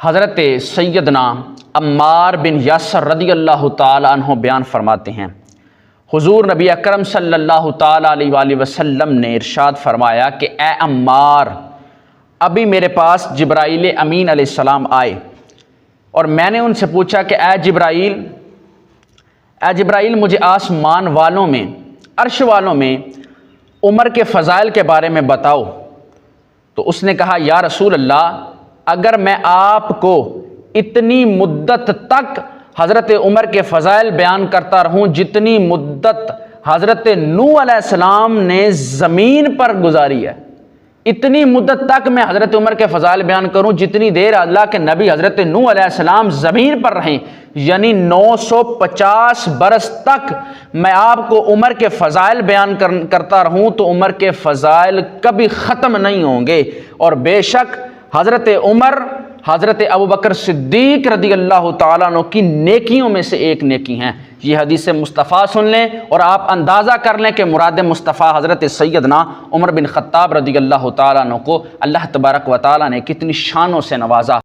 حضرت سیدنا عمار بن یاسر رضی اللہ تعالی عنہ بیان فرماتے ہیں، حضور نبی اکرم صلی اللہ تعالی علیہ وآلہ وسلم نے ارشاد فرمایا کہ اے عمار، ابھی میرے پاس جبرائیل امین علیہ السلام آئے اور میں نے ان سے پوچھا کہ اے جبرائیل مجھے آسمان والوں میں، عرش والوں میں عمر کے فضائل کے بارے میں بتاؤ۔ تو اس نے کہا یا رسول اللہ، اگر میں آپ کو اتنی مدت تک حضرت عمر کے فضائل بیان کرتا رہوں جتنی مدت حضرت نوح علیہ السلام نے زمین پر گزاری ہے، اتنی مدت تک میں حضرت عمر کے فضائل بیان کروں جتنی دیر اللہ کے نبی حضرت نوح علیہ السلام زمین پر رہیں، یعنی 950 برس تک میں آپ کو عمر کے فضائل بیان کرتا رہوں تو عمر کے فضائل کبھی ختم نہیں ہوں گے۔ اور بے شک حضرت عمر حضرت ابوبکر صدیق رضی اللہ تعالیٰ عنہ کی نیکیوں میں سے ایک نیکی ہیں۔ یہ حدیث مصطفیٰ سن لیں اور آپ اندازہ کر لیں کہ مراد مصطفیٰ حضرت سیدنا عمر بن خطاب رضی اللہ تعالیٰ عنہ کو اللہ تبارک و تعالیٰ نے کتنی شانوں سے نوازا۔